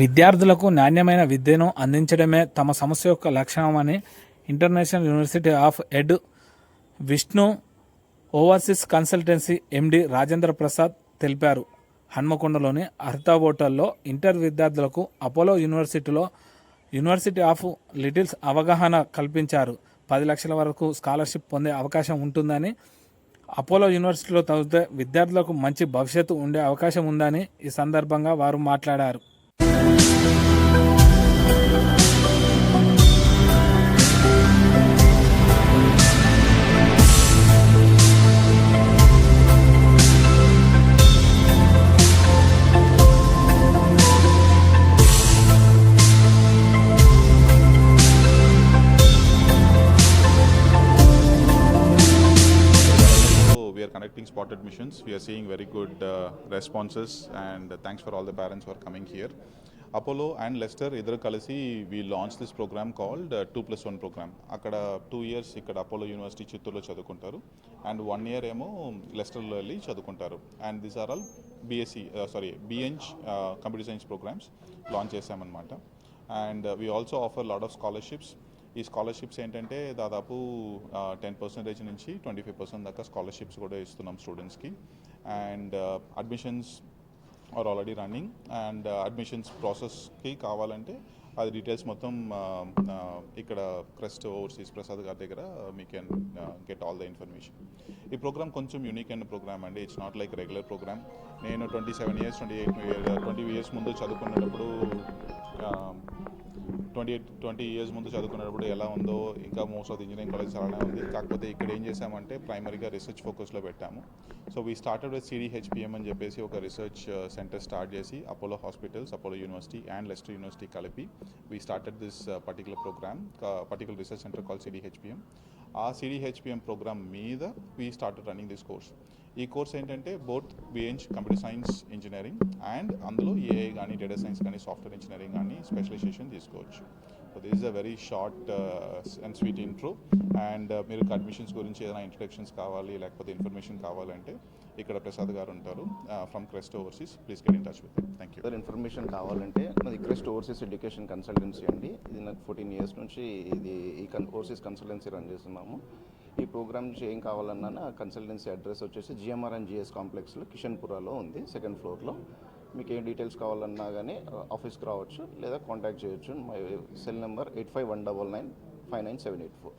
విద్యార్థులకు నాణ్యమైన విద్యను అందించడమే తమ సంస్థ యొక్క లక్ష్యమని international university of Ed Vishnu overseas consultancy MD Rajendra Prasad తెలిపారు. హన్మకొండలోని హరిత హోటల్లో ఇంటర్ విద్యార్థులకు అపోలో యూనివర్సిటీలో యూనివర్సిటీ ఆఫ్ లిటిల్స్ అవగాహన కల్పించారు. 10 లక్షల వరకు స్కాలర్షిప్ పొందే అవకాశం ఉంటుందని, అపోలో యూనివర్సిటీలో చదివితే విద్యార్థులకు మంచి భవిష్యత్తు ఉండే అవకాశం ఉందని ఈ సందర్భంగా వారు మాట్లాడారు. We are connecting spot admissions. We are seeing very good responses, and thanks for all the parents who are coming here. Apollo and Leicester iddaru kalisi we launched this program called 2+1 program. Akkada 2 years ikkada Apollo University Chittoor lo chadukuntaru and 1 year emo Leicester lo velli chadukuntaru, and these are all BEng computer science programs launch chesam annamata. And we also offer a lot of scholarships. ఈ scholarships ఏంటంటే దాదాపు 10% నుంచి 25% దాకా scholarships కూడా ఇస్తున్నాం స్టూడెంట్స్కి. And admissions are already running, and admissions ప్రాసెస్కి కావాలంటే అది డీటెయిల్స్ మొత్తం ఇక్కడ క్రెస్ట్ ఓవర్సీస్ ప్రసాద్ గారి దగ్గర మీ can get all the information. ఈ ప్రోగ్రామ్ కొంచెం యూనిక్ అయిన ప్రోగ్రామ్ అండి. It's not like regular program. నేను 20 ఇయర్స్ ముందు చదువుకున్నప్పుడు 20 ఇయర్స్ ముందు చదువుకున్నప్పుడు ఎలా ఉందో ఇంకా most of the engineering colleges అలానే ఉంది. కాకపోతే ఇక్కడ ఏం చేసామంటే ప్రైమరీగా రీసెర్చ్ ఫోకస్లో పెట్టాము. So we started with CDHPM అని చెప్పేసి ఒక రీసెర్చ్ సెంటర్ స్టార్ట్ చేసి Apollo hospitals, Apollo university and Leicester university కలిపి we started this particular programme, particular research centre call CDHPM. ఆ CDHPM ప్రోగ్రామ్ మీద we started running this course. ఈ కోర్స్ ఏంటంటే both BEng computer science engineering and అందులో AI కానీ data science కానీ software engineering కానీ specialisation తీసుకోవచ్చు. So this is a very short and sweet intro. And మీరు అడ్మిషన్స్ గురించి ఏదైనా ఇంట్రడక్షన్స్ కావాలి లేకపోతే ఇన్ఫర్మేషన్ కావాలంటే ఇక్కడ ప్రసాద్ గారు ఉంటారు from crest overseas. Please get in touch with him. Thank you. Information కావాలంటే మాది క్రెస్ట్ ఓవర్సీస్ ఎడ్యుకేషన్ కన్సల్టెన్సీ అండి. ఇది నాకు 14 ఇయర్స్ నుంచి ఈ ఓవర్సీస్ కన్సల్టెన్సీ రన్ చేస్తున్నాము. ఈ ప్రోగ్రామ్ నుంచి ఏం కావాలన్నా కన్సల్టెన్సీ అడ్రస్ వచ్చేసి GMR అండ్ GS కాంప్లెక్స్లో కిషన్పురాలో ఉంది, 2nd ఫ్లోర్లో. మీకు ఏం డీటెయిల్స్ కావాలన్నా కానీ ఆఫీస్కి రావచ్చు లేదా కాంటాక్ట్ చేయొచ్చు. My cell number 8519959784.